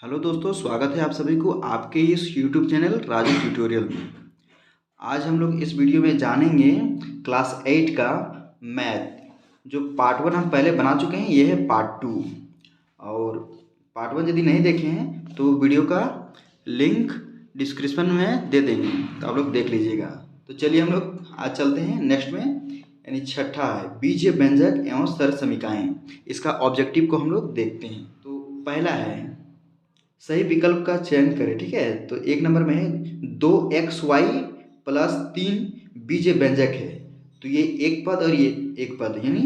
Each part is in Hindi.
हेलो दोस्तों, स्वागत है आप सभी को आपके इस यूट्यूब चैनल राजू ट्यूटोरियल में। आज हम लोग इस वीडियो में जानेंगे क्लास 8 का मैथ। जो पार्ट 1 हम पहले बना चुके हैं, ये है पार्ट 2। और पार्ट 1 यदि नहीं देखे हैं तो वीडियो का लिंक डिस्क्रिप्शन में दे देंगे, तो आप लोग देख लीजिएगा। तो चलिए हम लोग आज चलते हैं नेक्स्ट में, यानी छठा है बीजीय व्यंजक एवं सरसमीकाएँ। इसका ऑब्जेक्टिव को हम लोग देखते हैं। तो पहला है सही विकल्प का चयन करें। ठीक है, तो एक नंबर में है 2xy प्लस 3 बीजीय व्यंजक है, तो ये एक पद और ये एक पद यानी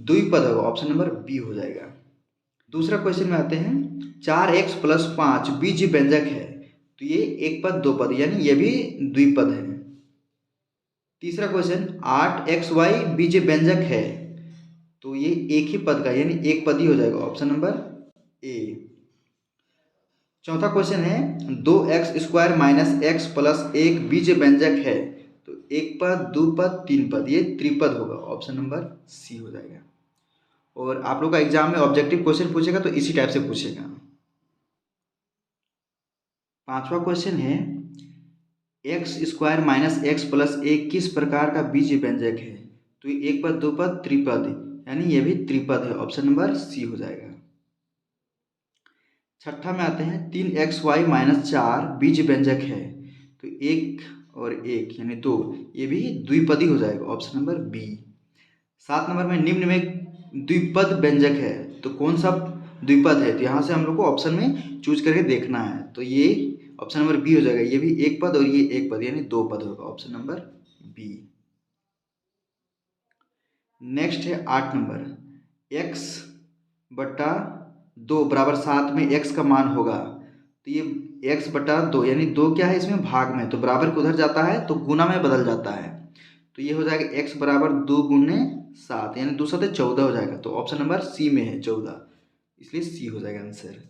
द्विपद होगा। ऑप्शन नंबर बी हो जाएगा। दूसरा क्वेश्चन में आते हैं 4x प्लस 5 बीजीय व्यंजक है, तो ये एक पद दो पद यानी ये भी द्विपद है। तीसरा क्वेश्चन 8xy बीजीय व्यंजक है, तो ये एक ही पद का यानी एक पद ही हो जाएगा। Option number A. चौथा क्वेश्चन है 2x² माइनस एक्स प्लस 1 बीजीय व्यंजक है, तो एक पद दो पद तीन पद ये त्रिपद होगा। ऑप्शन नंबर सी हो जाएगा। और आप लोग का एग्जाम में ऑब्जेक्टिव क्वेश्चन पूछेगा तो इसी टाइप से पूछेगा। पांचवा क्वेश्चन है x² माइनस एक्स प्लस 1 किस प्रकार का बीजीय व्यंजक है, तो ये एक पद दो पद त्रिपद यानी ये भी त्रिपद है। ऑप्शन नंबर सी हो जाएगा। छठा में आते हैं 3xy माइनस 4 बीजीय व्यंजक है, तो एक और एक यानी दो, ये भी द्विपदी हो जाएगा। Option number B. 7 नंबर में निम्न में द्विपद व्यंजक है, तो कौन सा द्विपद है, तो यहाँ से हम लोग को ऑप्शन में चूज करके देखना है। तो ये ऑप्शन नंबर बी हो जाएगा। ये भी एक पद और ये एक पद यानी दो पद होगा। Option number B. नेक्स्ट है 8 नंबर x बटा 2 बराबर 7 में x का मान होगा, तो ये x बटा 2 यानी 2 क्या है इसमें भाग में, तो बराबर को उधर जाता है तो गुना में बदल जाता है, तो ये हो जाएगा x बराबर 2 गुने 7 यानी 2 7 14 हो जाएगा। तो ऑप्शन नंबर सी में है 14, इसलिए सी हो जाएगा आंसर।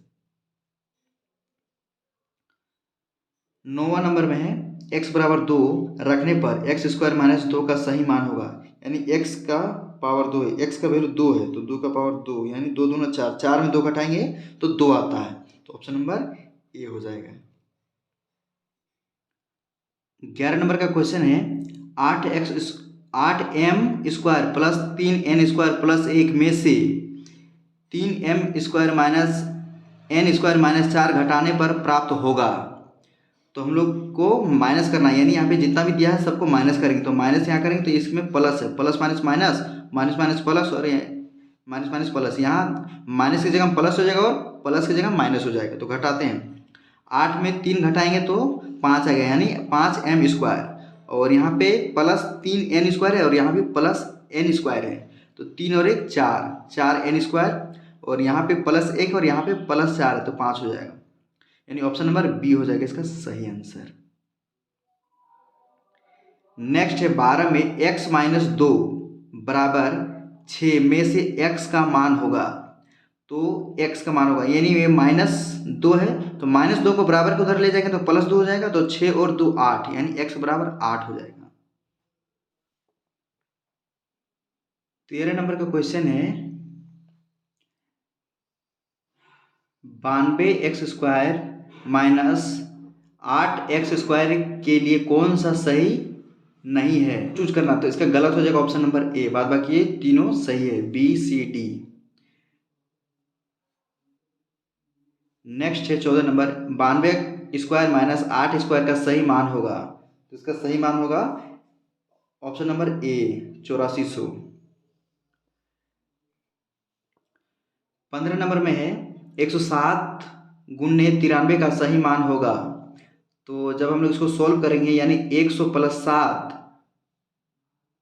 9वां नंबर में है x बराबर 2 रखने पर x² माइनस 2 का सही मान होगा, यानी x का पावर 2 है, x का वैल्यू 2 है तो 2 का पावर 2 यानी 2 दूना 4, 4 में 2 घटाएंगे तो 2 आता है, तो ऑप्शन नंबर ए हो जाएगा। 11 नंबर का क्वेश्चन है 8m² प्लस 3n² प्लस 1 में से 3m² माइनस n² माइनस 4 घटाने पर प्राप्त होगा, तो हम लोग को माइनस करना है, यानी यहाँ पे जितना भी दिया है सबको माइनस करेंगे, तो माइनस यहाँ करेंगे तो इसमें प्लस है, plus minus minus minus minus plus और माइनस माइनस प्लस, यहाँ माइनस की जगह प्लस हो जाएगा और प्लस की जगह माइनस हो जाएगा। तो घटाते हैं, 8 में 3 घटाएंगे तो 5 आएगा यानी 5m², और यहाँ पे प्लस 3n² है और यहाँ भी प्लस n² है, तो 3 और 1 4, 4n², और यहाँ पे प्लस 1 और यहाँ पे प्लस 4 है तो 5 हो जाएगा, यानी ऑप्शन नंबर बी हो जाएगा इसका सही आंसर। नेक्स्ट है 12 में x माइनस 2 बराबर 6 में से x का मान होगा, तो x का मान होगा यानी ये -2 है, तो -2 को बराबर को उधर ले जाएंगे तो +2 हो जाएगा, तो 6 और 2 8 यानी x बराबर 8 हो जाएगा। 13 नंबर का क्वेश्चन है 92x² माइनस 8x² के लिए कौन सा सही नहीं है, चूज करना, तो इसका गलत हो जाएगा ऑप्शन नंबर ए, बाद बाकी ये तीनों सही है, बी सी डी। नेक्स्ट है 14 नंबर 92² माइनस 8² का सही मान होगा, तो इसका सही मान होगा ऑप्शन नंबर ए 8400। 15 नंबर में है 107 गुने 93 का सही मान होगा, तो जब हम लोग इसको सोल्व करेंगे यानी 100 + 7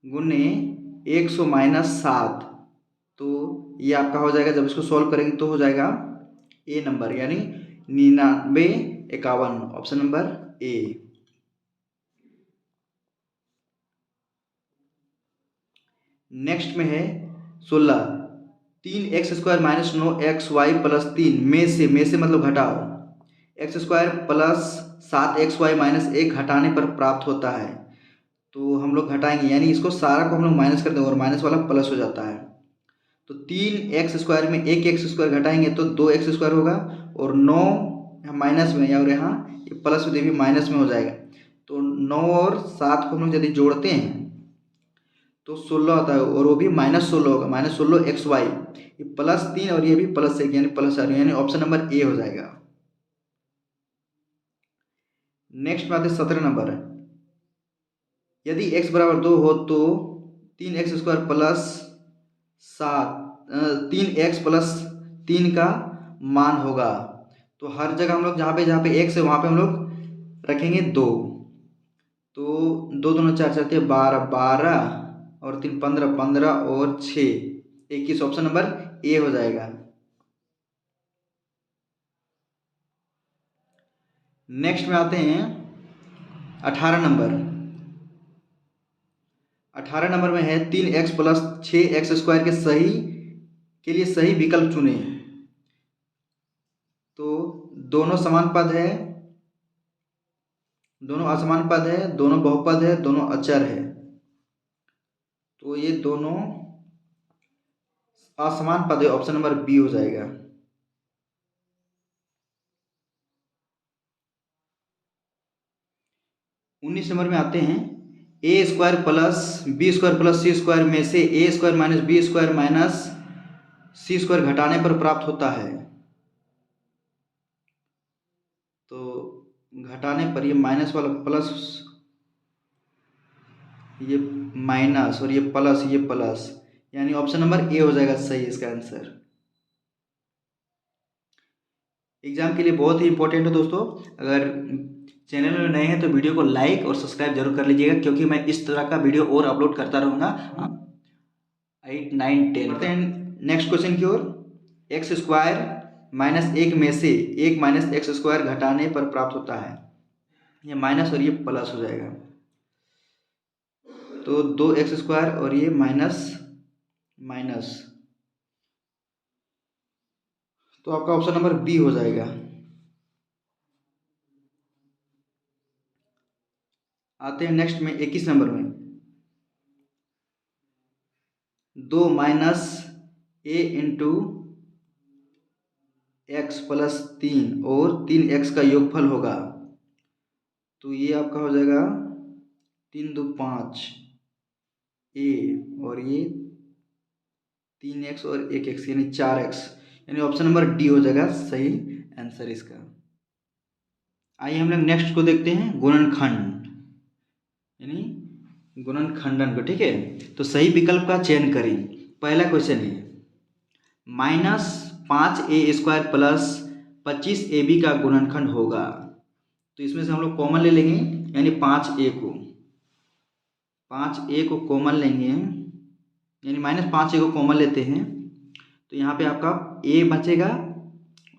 गुने 100 - 7, तो ये आपका हो जाएगा, जब इसको सोल्व करेंगे तो हो जाएगा ए नंबर यानी 99 51, ऑप्शन नंबर ए। नेक्स्ट में है 16 3x² माइनस 9xy प्लस 3 में से मतलब घटाओ, x² प्लस 7xy माइनस 1 घटाने पर प्राप्त होता है, तो हम लोग घटाएंगे यानी इसको सारा को हम लोग माइनस कर देंगे और माइनस वाला प्लस हो जाता है, तो 3x² में 1x² घटाएंगे तो 2x² होगा, और 9 यहाँ माइनस में और यहाँ ये प्लस में देखिए माइनस में हो जाएगा। तो 9 और 7 को हम लोग यदि जोड़ते हैं तो 16 आता है और वो भी -16 होगा, -16 XY। ये +3 और ये भी +1 यानी +8 यानी ऑप्शन नंबर ए हो जाएगा। नेक्स्ट में आते हैं 17 नंबर। यदि x बराबर 2 हो तो 3x² प्लस 3x+3 का मान होगा। तो हर जगह हम लोग जहाँ पे x है वहाँ पे हम लोग रखेंगे 2। तो 2 दूना 4 4 12 12 और 3 15 15 और 6 21 ऑप्शन नंबर ए हो जाएगा। नेक्स्ट में आते हैं 18 नंबर। 18 नंबर में है 3x प्लस 6x² के लिए सही विकल्प चुने। तो दोनों समान पद है, दोनों असमान पद है, दोनों बहुपद है, दोनों अचर है। तो ये दोनों असमान पद है, ऑप्शन नंबर बी हो जाएगा। उन्नीस नंबर में आते हैं a² plus b² plus c² में से a² minus b² minus c² घटाने पर प्राप्त होता है। तो घटाने पर ये माइनस वाला प्लस, ये माइनस और ये प्लस यानी ऑप्शन नंबर ए हो जाएगा सही इसका आंसर। एग्जाम के लिए बहुत ही इंपॉर्टेंट है दोस्तों। अगर चैनल में नए हैं तो वीडियो को लाइक और सब्सक्राइब जरूर कर लीजिएगा, क्योंकि मैं इस तरह का वीडियो और अपलोड करता रहूँगा। 8 9 10 नेक्स्ट क्वेश्चन की ओर। x² -1 में से 1 - x² घटाने पर प्राप्त होता है। ये माइनस और ये प्लस हो जाएगा। तो 2x² और ये माइनस माइनस, तो आपका ऑप्शन नंबर बी हो जाएगा। आते हैं नेक्स्ट में 21 नंबर में 2 - a इंटू x प्लस 3 और 3x का योगफल होगा। तो ये आपका हो जाएगा 3 2 5 a और ये 3x और 1x यानी 4x यानी ऑप्शन नंबर डी हो जाएगा सही आंसर इसका। आइए हम लोग नेक्स्ट को देखते हैं, गुणनखंड यानी गुणनखंडन को। ठीक है, तो सही विकल्प का चयन करें। पहला क्वेश्चन है -5a² प्लस 25ab का गुणनखंड होगा। तो इसमें से हम लोग कॉमन ले लेंगे, यानी 5a को कॉमन लेंगे, यानी -5a को कॉमन लेते हैं। तो यहाँ पे आपका a बचेगा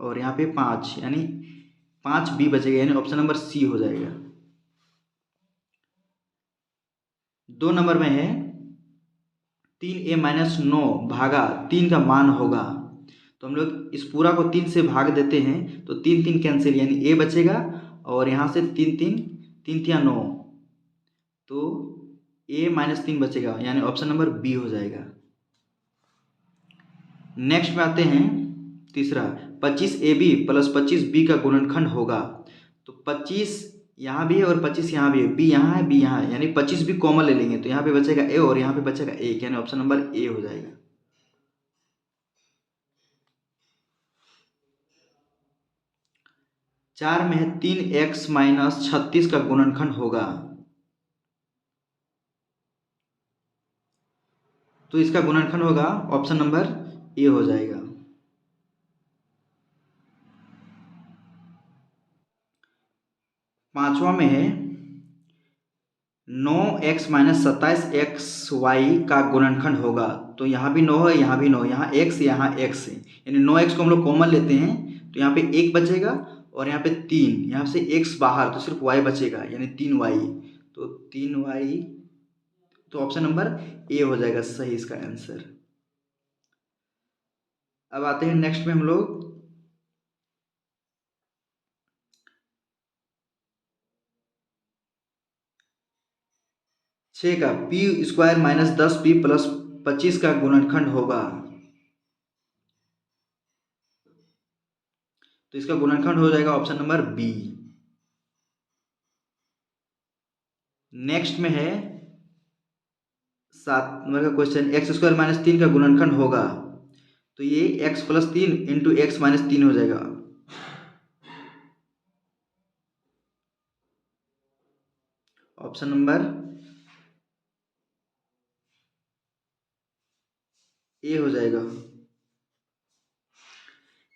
और यहाँ पे 5 यानी 5b बचेगा, यानी ऑप्शन नंबर सी हो जाएगा। 2 नंबर में है 3a - 9 भागा 3 का मान होगा। तो हम लोग इस पूरा को 3 से भाग देते हैं तो 3 3 कैंसिल, यानी a बचेगा और यहाँ से 3 3 3 3 9, तो a - 3 बचेगा, यानी ऑप्शन नंबर बी हो जाएगा। नेक्स्ट में आते हैं तीसरा, 25ab प्लस 25b का गुणनखंड होगा। तो 25 यहाँ भी है और 25 यहाँ भी है, b यहाँ है, b यहाँ है, यानी 25 भी कॉमन ले लेंगे। तो यहाँ पे बचेगा a और यहाँ पे बचेगा 1, यानी ऑप्शन नंबर ए हो जाएगा। चार में है 3x - 36 का गुणनखंड होगा। तो इसका गुणनखंड होगा, ऑप्शन नंबर ए हो जाएगा। पांचवा में है 9x - 27xy का गुणनखंड होगा। तो यहाँ भी 9 है, यहाँ भी 9, यहाँ x यहाँ x है, यानी 9x को हम लोग कॉमन लेते हैं तो यहाँ पे 1 बचेगा और यहाँ पे 3, यहाँ से x बाहर तो सिर्फ y बचेगा, यानी 3y। तो 3y, तो ऑप्शन नंबर ए हो जाएगा सही इसका आंसर। अब आते हैं नेक्स्ट में हम लोग छः का p² - 10p प्लस 25 का गुणनखंड होगा। तो इसका गुणनखंड हो जाएगा ऑप्शन नंबर बी। नेक्स्ट में है 7 नंबर का क्वेश्चन, एक्स स्क्वायर माइनस 3 का गुणनखंड होगा, तो ये x plus 3 into x minus 3 हो जाएगा। ऑप्शन नंबर ए हो जाएगा।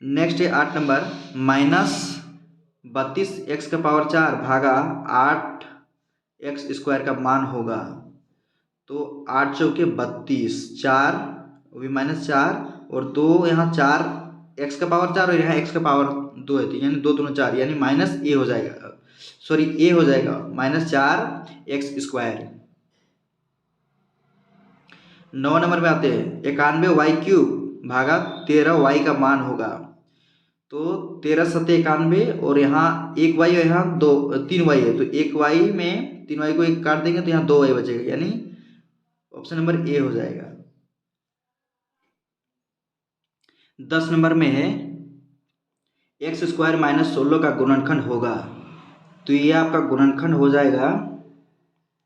नेक्स्ट है 8 नंबर, माइनस 32x⁴ भागा 8x² का मान होगा, तो 8 चौके 32, 4 भी -4 और 2 यहाँ 4 x⁴ और यहाँ x⁴ 2 है, तो यानी 2 दूनी 4, यानी माइनस ए हो जाएगा, सॉरी ए हो जाएगा -4x²। 9 नंबर में आते हैं, 91y³ भागा 13y का मान होगा, तो 13 सत्ते 91 और यहाँ 1y और यहाँ 3y है, तो 1y में 3y को 1 काट देंगे तो यहाँ 2y बचेगा, यानी ऑप्शन नंबर ए हो जाएगा। 10 नंबर में है x² माइनस 16 का गुणनखंड होगा, तो ये आपका गुणनखंड हो जाएगा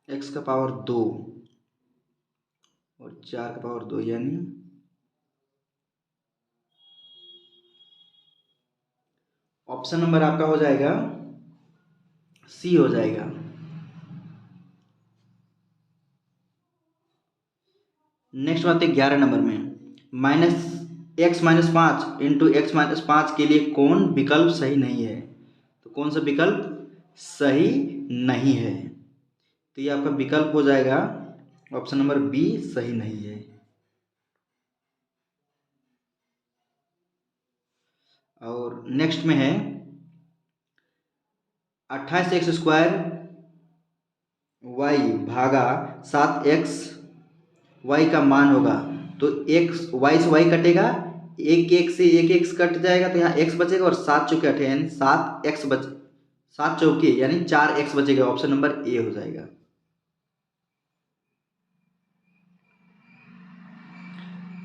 x⁴ 2 और 4⁴ 2, यानी ऑप्शन नंबर आपका हो जाएगा सी हो जाएगा। नेक्स्ट बात है 11 नंबर में, -x−5 इंटू x−5 के लिए कौन विकल्प सही नहीं है, तो कौन सा विकल्प सही नहीं है, तो ये आपका विकल्प हो जाएगा ऑप्शन नंबर बी सही नहीं है। और नेक्स्ट में है 28x² y भागा 7xy का मान होगा, तो x y से y कटेगा, एक एक से एक x कट जाएगा, तो यहाँ x बचेगा और 7 चौके 8 यानी 7 चौके यानी 4x बचेगा, ऑप्शन नंबर ए हो जाएगा।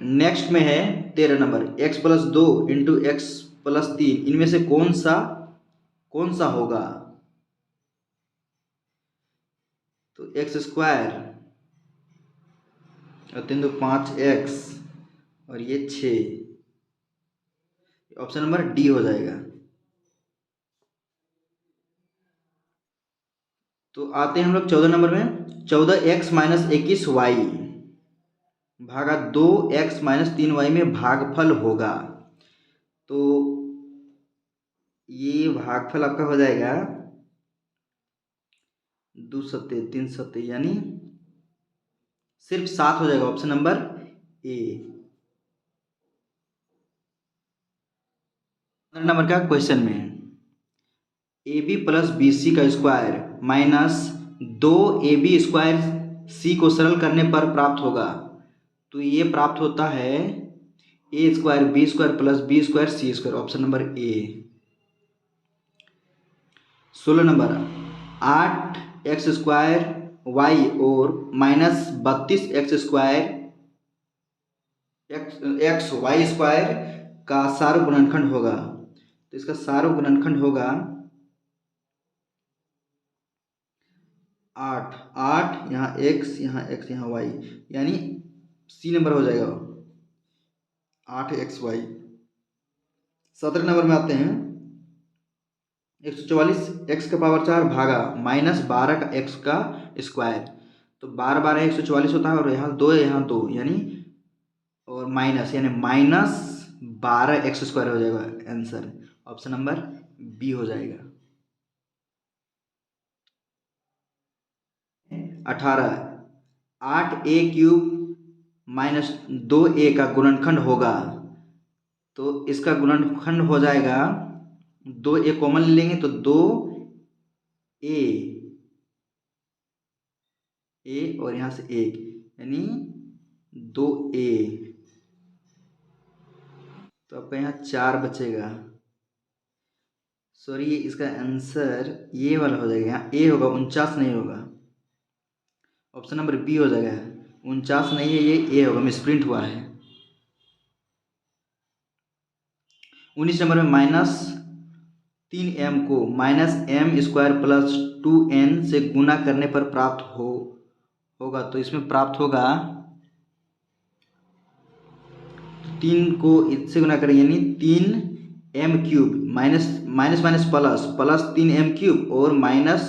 नेक्स्ट में है 13 नंबर, x+2 इंटू x+3 इनमें से कौन सा होगा, तो x² और 3 2 5x और ये 6, ऑप्शन नंबर डी हो जाएगा। तो आते हैं हम लोग 14 नंबर में, 14x माइनस 21y भागा 2x माइनस 3y में भागफल होगा, तो ये भागफल आपका हो जाएगा 2 सत्ते 3 सत्ते यानी सिर्फ 7 हो जाएगा, ऑप्शन नंबर ए। 15 नंबर का क्वेश्चन में AB प्लस BC का स्क्वायर माइनस 2AB² C को सरल करने पर प्राप्त होगा, तो ये प्राप्त होता है A² B² plus B² C², option number A. 16 number 8x² और माइनस 32x² xy² का सारो गुणनखंड होगा, तो इसका सारो गुणनखंड होगा 8 यहाँ x यहाँ x यहाँ y, यानी सी नंबर हो जाएगा 8xy। 17 नंबर में आते हैं 144x⁴ भागा -12 का x का स्क्वायर, तो 12 12 144 होता है और यहाँ 2 है यहाँ 2 यानी और माइनस यानी -12x² हो जाएगा, आंसर ऑप्शन नंबर बी हो जाएगा। 18 8a³ माइनस 2a का गुणनखंड होगा, तो इसका गुणनखंड हो जाएगा 2a कॉमन ले लेंगे तो 2a और यहाँ से 1 यानी 2a, तो आपका यहाँ 4 बचेगा, सॉरी इसका आंसर ये वाला हो जाएगा, यहाँ ए होगा 49 नहीं होगा, ऑप्शन नंबर बी हो जाएगा, 49 नहीं है, ये ए होगा, मिसप्रिंट हुआ है। 19 नंबर में 3m को -m² प्लस 2n से गुना करने पर प्राप्त होगा। तो इसमें प्राप्त होगा 3 को इससे गुना करेंगे यानी 3m³ minus minus minus plus plus 3m³ और माइनस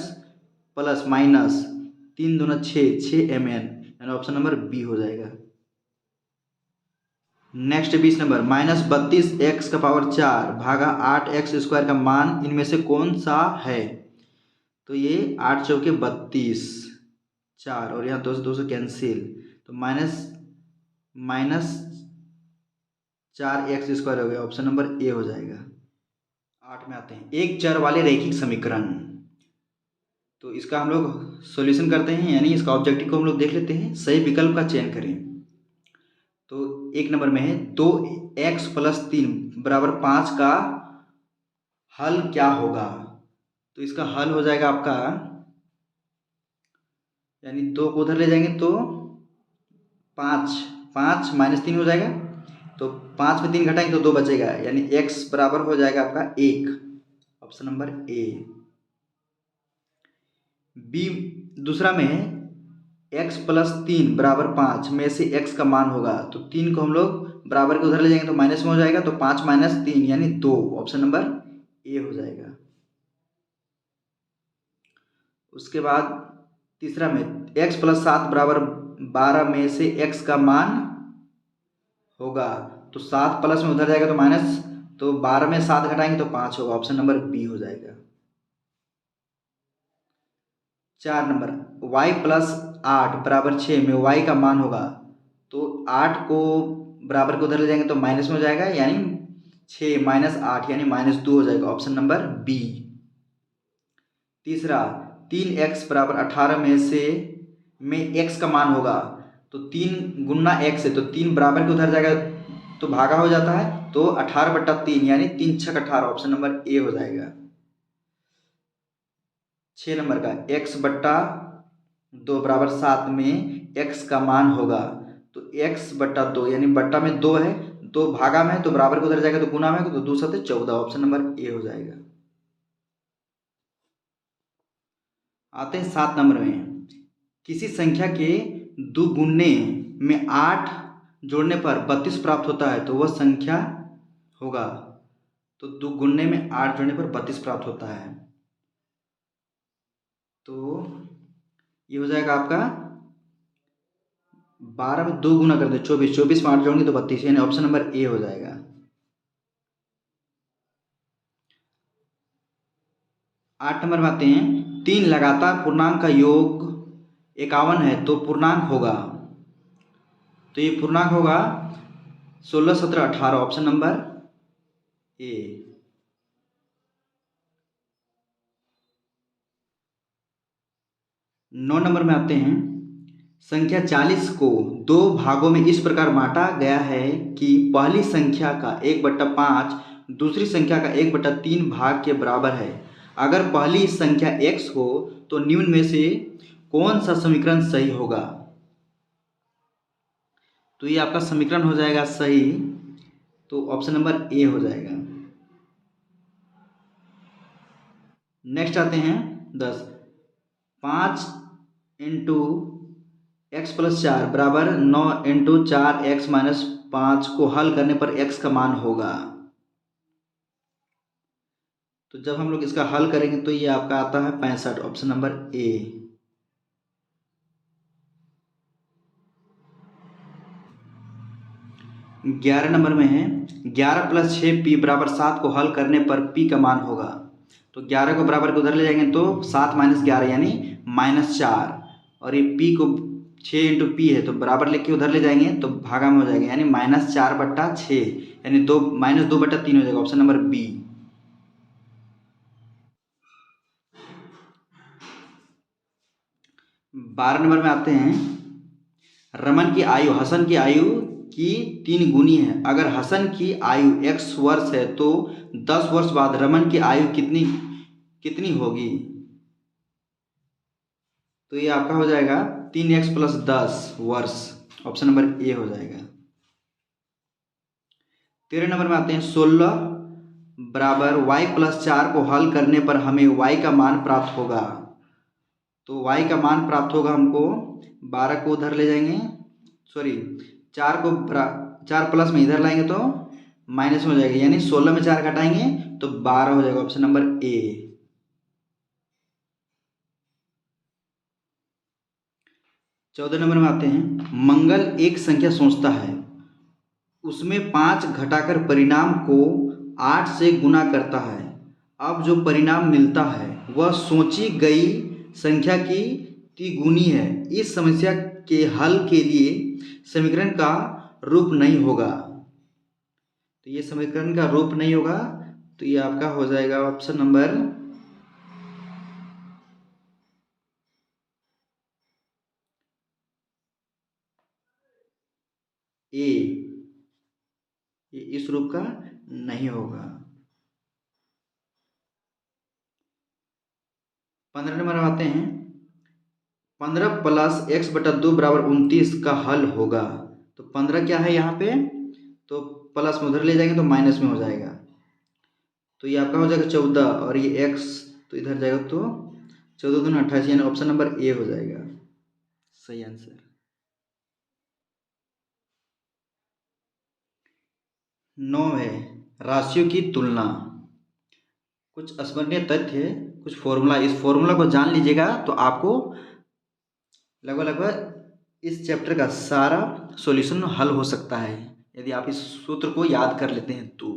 प्लस माइनस 3 दूना 6 mn, यानी ऑप्शन नंबर बी हो जाएगा। नेक्स्ट 20 नंबर -32x⁴ भागा 8x² का मान इनमें से कौन सा है। तो ये 8 चौके 32, 4 और यहाँ 2 से 2 से कैंसिल, तो माइनस 4x² हो गया, ऑप्शन नंबर ए हो जाएगा। 8 में आते हैं एक चर वाले रैखिक समीकरण। तो इसका हम लोग सॉल्यूशन करते हैं, यानी इसका ऑब्जेक्टिव को हम लोग देख लेते हैं, सही विकल्प का चयन करें। तो एक नंबर में है 2x + 3 = 5 का हल क्या होगा। तो इसका हल हो जाएगा आपका, यानी 2 को उधर ले जाएंगे तो 5 -3 हो जाएगा, तो 5 में 3 घटाएंगे तो 2 बचेगा, यानी x बराबर हो जाएगा आपका 1, ऑप्शन नंबर ए। बी दूसरा में है x + 3 = 5 में से x का मान होगा। तो 3 को हम लोग बराबर के उधर ले जाएंगे तो माइनस में हो जाएगा, तो 5 - 3 यानी 2, ऑप्शन नंबर ए हो जाएगा। उसके बाद तीसरा में x + 7 = 12 में से x का मान होगा। तो 7 प्लस में उधर जाएगा तो माइनस, तो 12 में 7 घटाएंगे तो 5 होगा, ऑप्शन नंबर बी हो जाएगा। 4 नंबर y + 8 = 6 में y का मान होगा। तो 8 को बराबर के उधर ले जाएंगे तो माइनस में हो जाएगा, यानी 6 - 8 यानी -2 हो जाएगा, ऑप्शन नंबर बी। तीसरा 3x = 18 में x का मान होगा। तो 3 गुना x है, तो 3 बराबर के उधर जाएगा तो भागा हो जाता है, तो 18/3 यानी 3 × 6 = 18, ऑप्शन नंबर ए हो जाएगा। 6 नंबर का x/2 = 7 में x का मान होगा। तो x/2 यानी बट्टा में 2 है, 2 भागा में है तो बराबर के उधर जाएगा तो गुना में, तो 2 × 7 = 14, ऑप्शन नंबर ए हो जाएगा। आते हैं 7 नंबर में, किसी संख्या के दुगुने में 8 जोड़ने पर 32 प्राप्त होता है, तो वह संख्या होगा। तो दुगुने में 8 जोड़ने पर 32 प्राप्त होता है, तो ये हो जाएगा आपका 12 में 2 गुना कर दे 24, 24 में 8 जोड़ेंगे तो 32, यानी ऑप्शन नंबर ए हो जाएगा। 8 नंबर में आते हैं, 3 लगातार पूर्णांक का योग 51 है तो पूर्णांक होगा। तो ये पूर्णांक होगा 16, 17, 18, ऑप्शन नंबर ए। 9 नंबर में आते हैं, संख्या 40 को 2 भागों में इस प्रकार बांटा गया है कि पहली संख्या का 1/5 दूसरी संख्या का 1/3 भाग के बराबर है। अगर पहली संख्या x हो तो निम्न में से कौन सा समीकरण सही होगा। तो ये आपका समीकरण हो जाएगा सही, तो ऑप्शन नंबर ए हो जाएगा। नेक्स्ट आते हैं 10, 5 × x + 4 = 9 × 4x - 5 को हल करने पर x का मान होगा। तो जब हम लोग इसका हल करेंगे तो ये आपका आता है 65, ऑप्शन नंबर ए। 11 नंबर में है, 11 + 6p = 7 को हल करने पर p का मान होगा। तो 11 को बराबर के उधर ले जाएंगे तो 7 - 11 यानी -4, और ये p को 6 × p है तो बराबर लेके उधर ले जाएंगे तो भागा में हो जाएगा, यानी -4/6 यानी -2/3 हो जाएगा, ऑप्शन नंबर बी। 12 नंबर में आते हैं, रमन की आयु हसन की आयु की 3 गुनी है। अगर हसन की आयु x वर्ष है तो 10 वर्ष बाद रमन की आयु कितनी होगी। तो ये आपका हो जाएगा 3x + 10 वर्ष, ऑप्शन नंबर ए हो जाएगा। 13 नंबर में आते हैं, 16 बराबर y+4 को हल करने पर हमें y का मान प्राप्त होगा। तो y का मान प्राप्त होगा हमको, 12 को उधर ले जाएंगे, सॉरी 4 को 4 प्लस में इधर लाएंगे तो माइनस में हो जाएगा, यानी 16 में 4 घटाएंगे तो 12 हो जाएगा, ऑप्शन नंबर ए। 14 नंबर में आते हैं, मंगल एक संख्या सोचता है, उसमें 5 घटाकर परिणाम को 8 से गुना करता है। अब जो परिणाम मिलता है वह सोची गई संख्या की तिगुनी है। इस समस्या के हल के लिए समीकरण का रूप नहीं होगा। तो ये समीकरण का रूप नहीं होगा, तो ये आपका हो जाएगा ऑप्शन नंबर ए। ये इस रूप का नहीं होगा। 15 नंबर आते हैं, 15 + x/2 = 29 का हल होगा। तो 15 क्या है यहाँ पे, तो प्लस में उधर ले जाएंगे तो माइनस में हो जाएगा, तो ये आपका हो जाएगा 14 और ये x तो इधर जाएगा, तो 14 दूनी 28, यानी ऑप्शन नंबर ए हो जाएगा सही आंसर। 9 है राशियों की तुलना। कुछ स्मरणीय तथ्य, कुछ फॉर्मूला, इस फॉर्मूला को जान लीजिएगा तो आपको लगभग इस चैप्टर का सारा सॉल्यूशन हल हो सकता है, यदि आप इस सूत्र को याद कर लेते हैं तो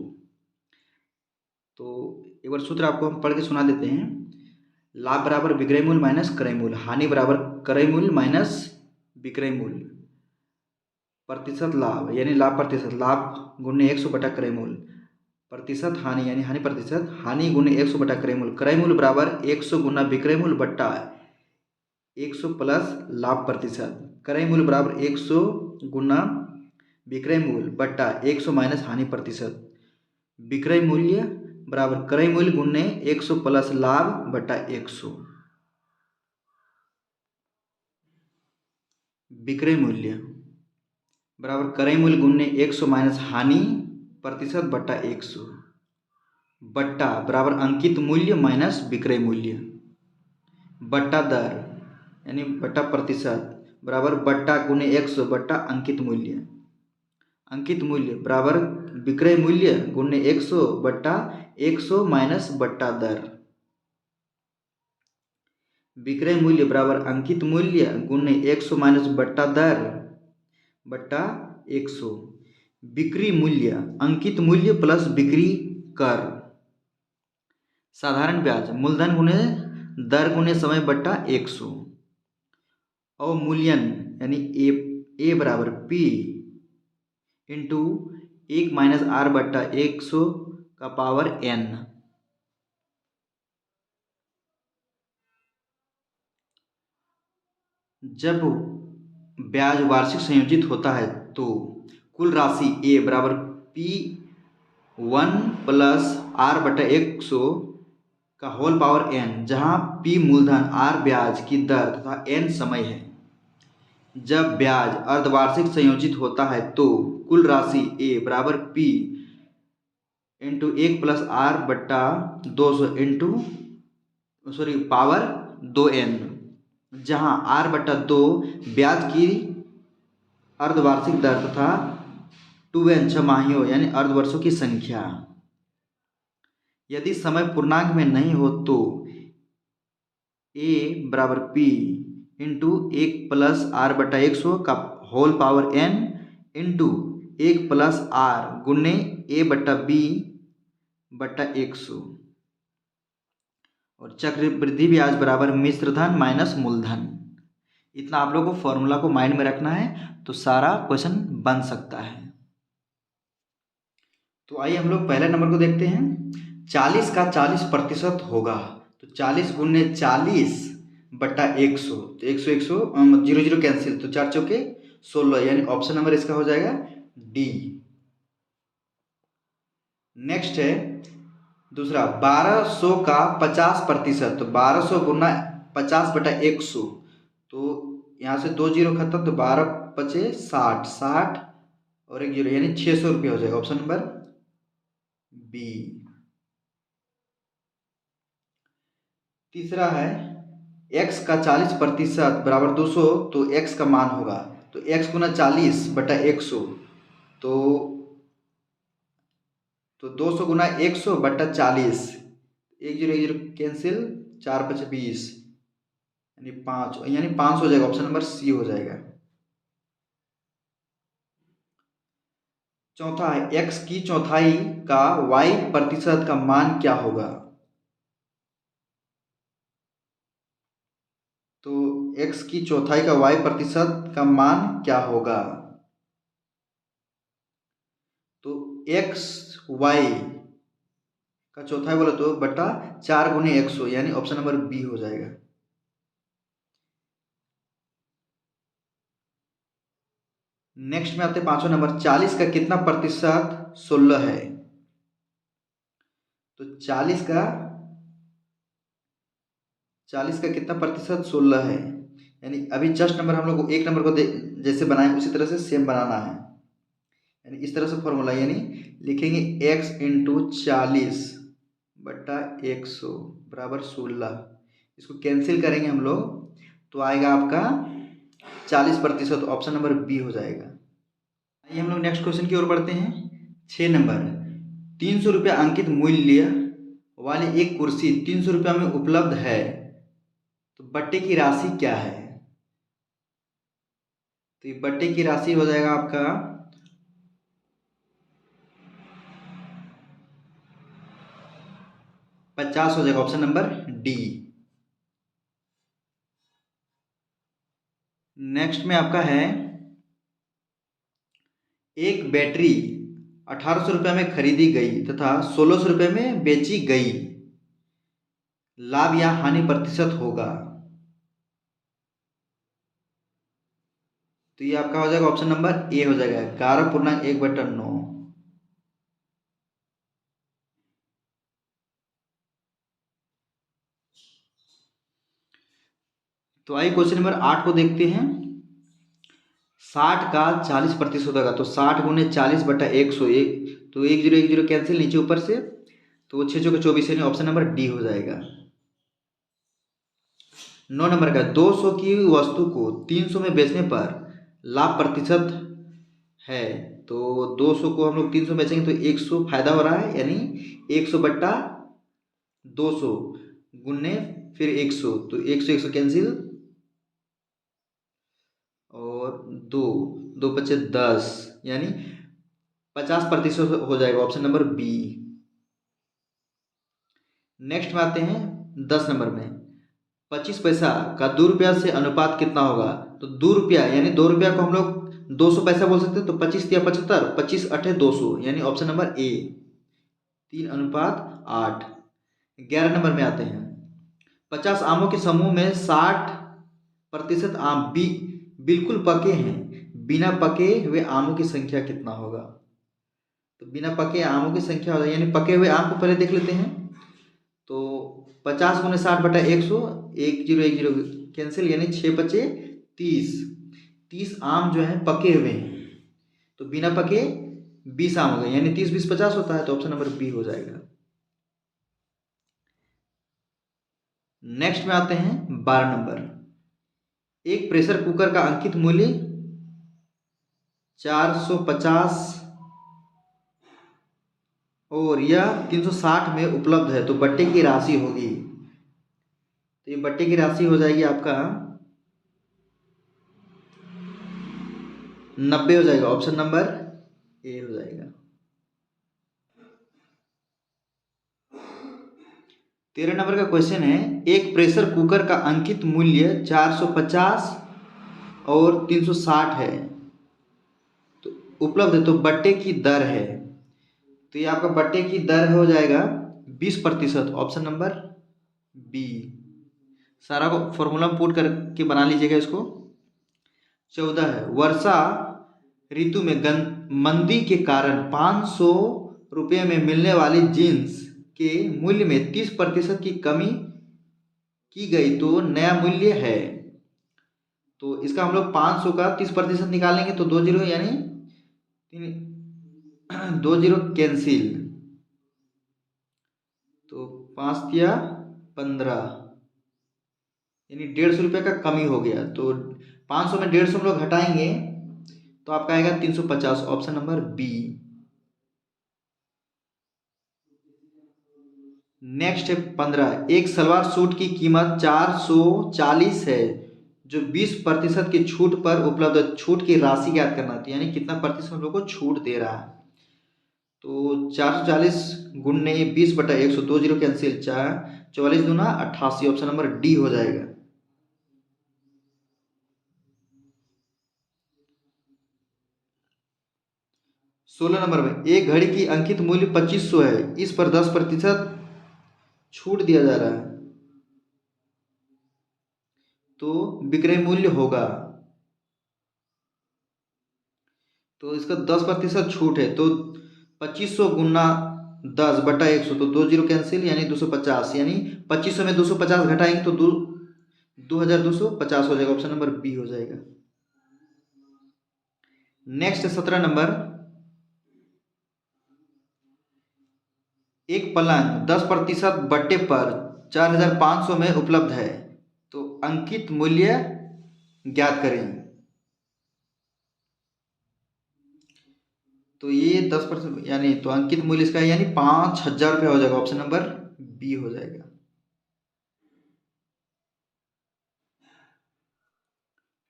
एक बार सूत्र आपको हम पढ़ के सुना देते हैं। लाभ बराबर विक्रय मूल्य माइनस क्रय मूल्य, हानि बराबर क्रय मूल्य माइनस विक्रय मूल्य, प्रतिशत लाभ यानी लाभ प्रतिशत, लाभ गुणे 100 बटा क्रय मूल्य, प्रतिशत हानि यानी हानि प्रतिशत, हानि गुणे 100 बटा क्रय मूल्य, क्रय मूल्य बराबर 100 गुना विक्रय मूल्य बट्टा 100 प्लस लाभ प्रतिशत, क्रय मूल्य बराबर 100 गुना विक्रय मूल्य बट्टा 100 माइनस हानि प्रतिशत, विक्रय मूल्य बराबर क्रय मूल्य गुणे 100 प्लस लाभ बट्टा 100, विक्रय मूल्य बराबर क्रय मूल्य गुणे 100 माइनस हानि प्रतिशत बट्टा 100, बट्टा बराबर अंकित मूल्य माइनस विक्रय मूल्य, बट्टा दर यानी बट्टा प्रतिशत बराबर बट्टा गुणे 100 बट्टा अंकित मूल्य, अंकित मूल्य बराबर विक्रय मूल्य गुणे 100 बट्टा 100 माइनस बट्टा दर, विक्रय मूल्य बराबर अंकित मूल्य गुणे 100 माइनस बट्टा दर बट्टा 100, बिक्री मूल्य अंकित मूल्य प्लस बिक्री कर, साधारण ब्याज मूलधन गुणे दर गुणे समय बट्टा 100, अवमूल्यन यानी ए बराबर पी इंटू 1 माइनस आर बट्टा 100 का पावर n। जब ब्याज वार्षिक संयोजित होता है तो कुल राशि ए बराबर P1 प्लस आर बटा 100 का होल पावर n, जहाँ P मूलधन, R ब्याज की दर तथा n समय है। जब ब्याज अर्धवार्षिक संयोजित होता है तो कुल राशि ए बराबर P इंटू 1 प्लस आर बट्टा 200 इंटू पावर 2n, जहाँ r बट्टा 2 ब्याज की अर्धवार्षिक दर तथा 2n छमाहियों यानी अर्धवर्षों की संख्या। यदि समय पूर्णांक में नहीं हो तो a बराबर p इंटू 1 प्लस आर बटा 100 का whole power n into 1 plus R गुणे a बट्टा b बट्टा 100, और चक्रवृद्धि ब्याज बराबर मिश्रधन माइनस मूलधन। इतना आप लोगों को फॉर्मूला को माइंड में रखना है तो सारा क्वेश्चन बन सकता है। तो आइए हम लोग पहले नंबर को देखते हैं। 40 का 40% होगा, तो 40 गुणे 40 बट्टा 100, तो 100 100 0 0 कैंसिल, तो 4 चौके 16, यानी ऑप्शन नंबर इसका हो जाएगा डी। नेक्स्ट है दूसरा 1200 का 50%, तो 1200 गुना 50 बटा 100, तो यहाँ से 2 जीरो खत्म, तो 12 पचे 60, 60 और 1 जीरो यानी 600 रुपये हो जाएगा, ऑप्शन नंबर बी। तीसरा है x का 40% बराबर 200, तो x का मान होगा तो x गुना 40/100, तो 200 गुना 100/40, 1 0 1 0 कैंसिल, 4×5 = 20 यानी 5, यानी 500 हो जाएगा। ऑप्शन नंबर सी हो जाएगा। चौथा है x की चौथाई का y प्रतिशत का मान क्या होगा। तो x की चौथाई का y प्रतिशत का मान क्या होगा। तो x y का चौथाई बोला तो बटा 4×100, यानी ऑप्शन नंबर बी हो जाएगा। नेक्स्ट में आते हैं 5वां नंबर, 40 का कितना प्रतिशत 16 है। तो 40 का कितना प्रतिशत 16 है, यानी अभी जस्ट नंबर हम लोग एक नंबर को जैसे बनाए उसी तरह से सेम बनाना है, यानी इस तरह से फॉर्मूला, यानी लिखेंगे x × 40/100 बराबर 16। इसको कैंसिल करेंगे हम लोग तो आएगा आपका 40%, ऑप्शन नंबर बी हो जाएगा। आइए हम लोग नेक्स्ट क्वेश्चन की ओर बढ़ते हैं। 6 नंबर, 300 रुपया अंकित मूल्य वाली एक कुर्सी 300 रुपया में उपलब्ध है, तो बट्टे की राशि क्या है। तो ये बट्टे की राशि हो जाएगा आपका 50 हो जाएगा, ऑप्शन नंबर डी। नेक्स्ट में आपका है, एक बैटरी 1800 रुपये में खरीदी गई तथा 1600 रुपये में बेची गई, लाभ या हानि प्रतिशत होगा। तो ये आपका हो जाएगा ऑप्शन नंबर ए हो जाएगा, 11.1/9। तो आइए क्वेश्चन नंबर 8 को देखते हैं। 60 का 40% होगा, तो 60 × 40/100, तो 1 0 1 0 कैंसिल, नीचे ऊपर से, तो 6 × 24, यानी ऑप्शन नंबर डी हो जाएगा। 9 नंबर का, 200 की वस्तु को 300 में बेचने पर लाभ प्रतिशत है, तो 200 को हम लोग 300 बेचेंगे तो 100 फायदा हो रहा है, यानी 100/200 गुने फिर 100, तो 100 100 कैंसिल और 2 2 × 10, यानी 50% हो जाएगा, ऑप्शन नंबर बी। नेक्स्ट में आते हैं 10 नंबर में, 25 पैसा का 2 रुपया से अनुपात कितना होगा। तो 2 रुपया यानी 2 रुपया को हम लोग 200 पैसा बोल सकते हैं, तो 25 या 75, 25 8 200, यानी ऑप्शन नंबर ए, 3:8। 11 नंबर में आते हैं, 50 आमों के समूह में 60% आम बिल्कुल पके हैं, बिना पके हुए आमों की संख्या कितना होगा। तो बिना पके आमों की संख्या हो जाएगी, यानी पके हुए आम को पहले देख लेते हैं। तो 50 × 60/100, 1 0 1 0 कैंसिल, यानी 6×5 = 30, 30 आम जो है पके हुए हैं, तो बिना पके 20 आम हो गए, यानी 30 20 50 होता है, तो ऑप्शन नंबर बी हो जाएगा। नेक्स्ट में आते हैं 12 नंबर, एक प्रेशर कुकर का अंकित मूल्य 450 और यह 360 में उपलब्ध है, तो बट्टे की राशि होगी। तो ये बट्टे की राशि हो जाएगी आपका 90 हो जाएगा, ऑप्शन नंबर ए हो जाएगा। 13 नंबर का क्वेश्चन है, एक प्रेशर कुकर का अंकित मूल्य 450 और 360 है, तो उपलब्ध है, तो बट्टे की दर है। तो ये आपका बट्टे की दर हो जाएगा 20%, ऑप्शन नंबर बी। सारा को फॉर्मूला में पुट करके बना लीजिएगा इसको। 14 है, वर्षा ऋतु में मंदी के कारण 500 रुपये में मिलने वाली जीन्स के मूल्य में 30% की कमी की गई, तो नया मूल्य है। तो इसका हम लोग 500 का 30% निकालेंगे, तो 2 0, यानी 2 0 कैंसिल, तो 5 × 15, यानी 150 का कमी हो गया। तो 500 में 150 हम लोग हटाएंगे तो आपका आएगा 350, ऑप्शन नंबर बी। नेक्स्ट है 15, एक सलवार सूट की कीमत 440 है जो 20% की छूट पर उपलब्ध है। छूट की राशि ज्ञात करना थी, यानी कितना प्रतिशत हम लोग को छूट दे रहा है। तो 440 गुणे 20/100, 2 जीरो कैंसिल, 44 दूना 88, ऑप्शन नंबर डी हो जाएगा। सोलह नंबर में, एक घड़ी की अंकित मूल्य 2500 है, इस पर 10% छूट दिया जा रहा है, तो विक्रय मूल्य होगा। तो इसका 10% छूट है, तो 2500 गुना 10/100, तो 2 जीरो कैंसिल, यानी 250, यानी 2500 में 250 घटाएंगे तो 2250 हो जाएगा, ऑप्शन नंबर बी हो जाएगा। नेक्स्ट 17 नंबर, एक पलंग 10% बट्टे पर 4500 में उपलब्ध है, तो अंकित मूल्य ज्ञात करें। तो ये 10%, यानी तो अंकित मूल्य इसका है, यानी 5000 रुपया हो जाएगा, ऑप्शन नंबर बी हो जाएगा।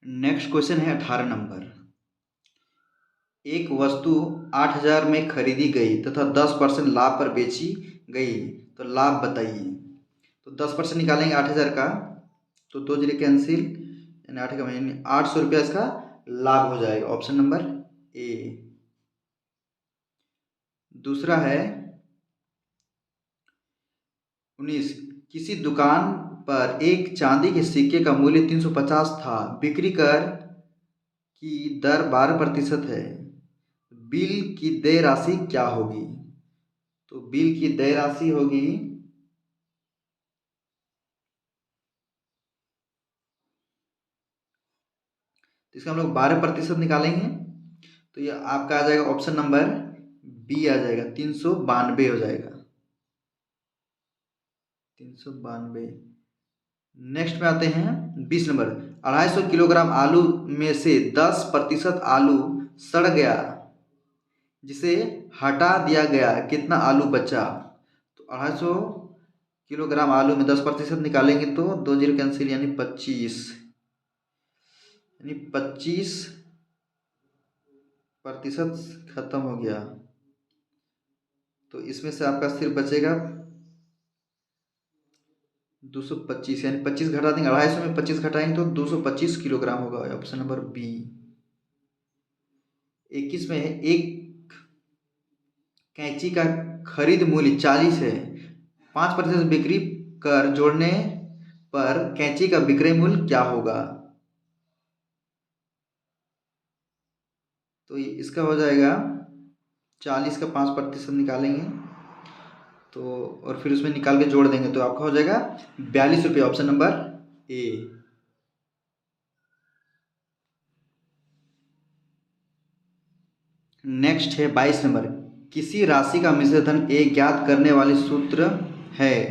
नेक्स्ट क्वेश्चन है 18 नंबर, एक वस्तु 8000 में खरीदी गई तथा 10% लाभ पर बेची गई, तो लाभ बताइए। तो 10% निकालेंगे 8000 का, तो 2 जीरो कैंसिल, यानी 8 का महीने 800 रुपया इसका लाभ हो जाएगा, ऑप्शन नंबर ए। दूसरा है 19, किसी दुकान पर एक चांदी के सिक्के का मूल्य 350 था, बिक्री कर की दर 12% है, बिल की देय राशि क्या होगी। तो बिल की देय राशि होगी, इसका हम लोग 12% निकालेंगे, तो ये आपका आ जाएगा ऑप्शन नंबर बी आ जाएगा, 392 हो जाएगा, 392। नेक्स्ट में आते हैं 20 नंबर, 250 किलोग्राम आलू में से 10% आलू सड़ गया जिसे हटा दिया गया, कितना आलू बचा। तो 250 किलोग्राम आलू में 10% निकालेंगे तो 2 जीरो कैंसिल, यानी 25, यानी 25% खत्म हो गया, तो इसमें से आपका सिर्फ बचेगा 225, यानी 25 घटा देंगे, 250 में 25 घटाएंगे तो 225 किलोग्राम होगा, ऑप्शन नंबर बी। 21 में है, एक कैंची का खरीद मूल्य 40 है, 5% बिक्री कर जोड़ने पर कैंची का विक्रय मूल्य क्या होगा। तो इसका हो जाएगा 40 का 5% निकालेंगे, तो और फिर उसमें निकाल के जोड़ देंगे तो आपका हो जाएगा 42 रुपये, ऑप्शन नंबर ए। नेक्स्ट है 22 नंबर, किसी राशि का मिश्र धन ए ज्ञात करने वाले सूत्र है।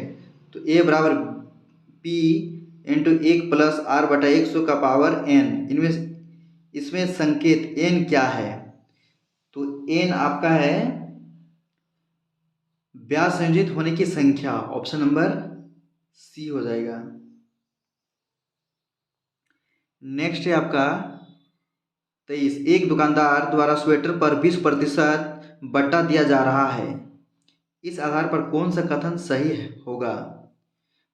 तो ए बराबर पी इंटू 1 + r/100 इनमें इसमें संकेत एन क्या है। तो एन आपका है ब्याज संयोजित होने की संख्या, ऑप्शन नंबर सी हो जाएगा। नेक्स्ट है आपका 23, एक दुकानदार द्वारा स्वेटर पर 20% बट्टा दिया जा रहा है, इस आधार पर कौन सा कथन सही होगा।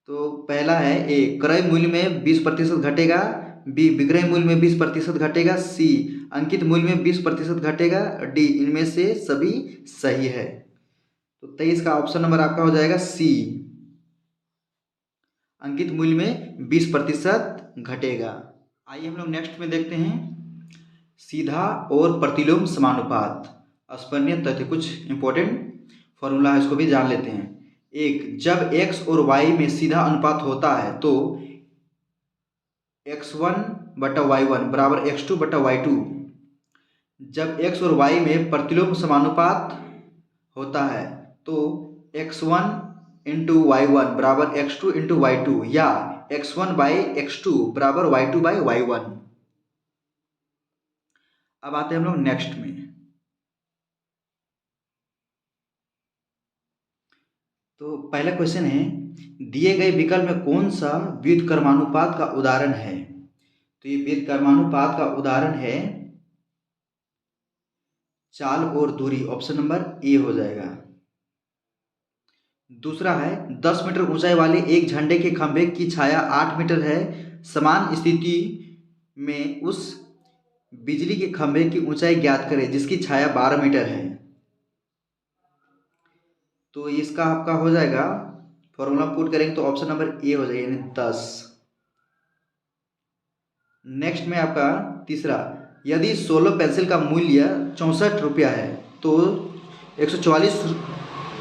तो पहला है ए, क्रय मूल्य में 20% घटेगा, बी विक्रय मूल्य में 20% घटेगा, सी अंकित मूल्य में 20% घटेगा, डी इनमें से सभी सही है। तो 23 का ऑप्शन नंबर आपका हो जाएगा सी, अंकित मूल्य में 20% घटेगा। आइए हम लोग नेक्स्ट में देखते हैं सीधा और प्रतिलोम समानुपात, स्मरणीय तथ्य, कुछ इंपॉर्टेंट फॉर्मूला है, इसको भी जान लेते हैं। एक, जब x और y में सीधा अनुपात होता है तो x1/y1 बराबर x2/y2। जब x और y में प्रतिलोम समानुपात होता है तो x1 y1 बराबर x2 इंटू y2 या x1 बाई x2 बराबर y2 बाई y1। अब आते हैं हम लोग नेक्स्ट में। तो पहला क्वेश्चन है, दिए गए विकल्प में कौन सा व्युत्क्रमानुपात का उदाहरण है। तो ये व्युत्क्रमानुपात का उदाहरण है चाल और दूरी, ऑप्शन नंबर ए हो जाएगा। दूसरा है 10 मीटर ऊंचाई वाले एक झंडे के खंभे की छाया 8 मीटर है, समान स्थिति में उस बिजली के खंभे की ऊंचाई ज्ञात करें जिसकी छाया 12 मीटर है। तो इसका आपका हो जाएगा, फॉर्मूला पुट करेंगे तो ऑप्शन नंबर ए हो जाएगा, यानी 10। नेक्स्ट में आपका तीसरा, यदि 16 पेंसिल का मूल्य 64 रुपया है तो 144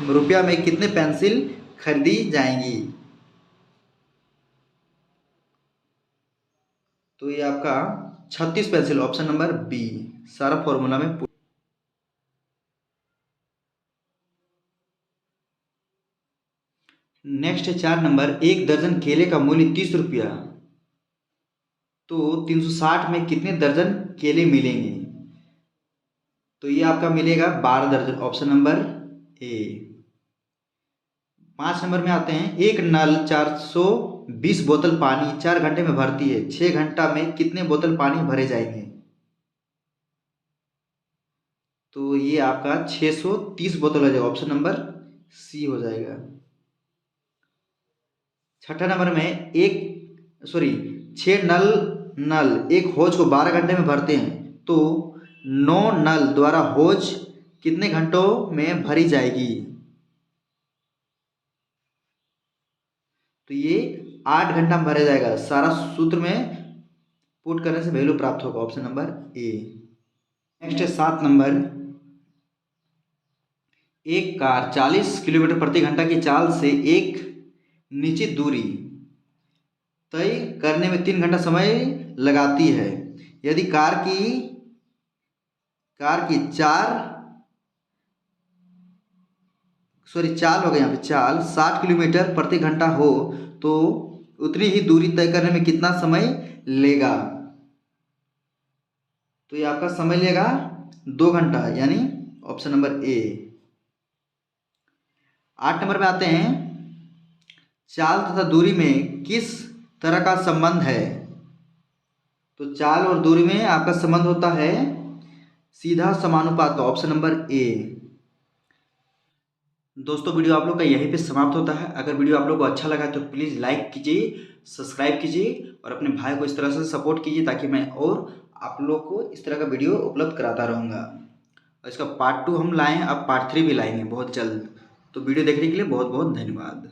रुपया में कितने पेंसिल खरीदी जाएंगी। तो ये आपका 36 पेंसिल, ऑप्शन नंबर बी, सारा फॉर्मूला में। नेक्स्ट है 4 नंबर, एक दर्जन केले का मूल्य 30 रुपया, तो 360 में कितने दर्जन केले मिलेंगे। तो ये आपका मिलेगा 12 दर्जन, ऑप्शन नंबर ए। 5 नंबर में आते हैं, एक नल 420 बोतल पानी 4 घंटे में भरती है, 6 घंटा में कितने बोतल पानी भरे जाएंगे। तो ये आपका 630 बोतल हो जाएगा, ऑप्शन नंबर सी हो जाएगा। छठा नंबर में 6 नल एक होज को 12 घंटे में भरते हैं, तो 9 नल द्वारा होज कितने घंटों में भरी जाएगी। तो ये 8 घंटा में भरा जाएगा, सारा सूत्र में पुट करने से वैल्यू प्राप्त होगा, ऑप्शन नंबर ए। नेक्स्ट है 7 नंबर, एक कार 40 किलोमीटर प्रति घंटा की चाल से एक निश्चित दूरी तय करने में 3 घंटा समय लगाती है। यदि कार की चाल हो गया, यहाँ पे चाल 60 किलोमीटर प्रति घंटा हो तो उतनी ही दूरी तय करने में कितना समय लेगा। तो ये आपका समय लेगा 2 घंटा, यानी ऑप्शन नंबर ए। 8 नंबर पे आते हैं, चाल तथा दूरी में किस तरह का संबंध है। तो चाल और दूरी में आपका संबंध होता है सीधा समानुपात का, ऑप्शन नंबर ए। दोस्तों वीडियो आप लोग का यहीं पे समाप्त होता है। अगर वीडियो आप लोग को अच्छा लगा तो प्लीज़ लाइक कीजिए, सब्सक्राइब कीजिए और अपने भाई को इस तरह से सपोर्ट कीजिए ताकि मैं और आप लोग को इस तरह का वीडियो उपलब्ध कराता रहूँगा। और इसका पार्ट 2 हम लाएँ, अब पार्ट 3 भी लाएंगे बहुत जल्द। तो वीडियो देखने के लिए बहुत बहुत धन्यवाद।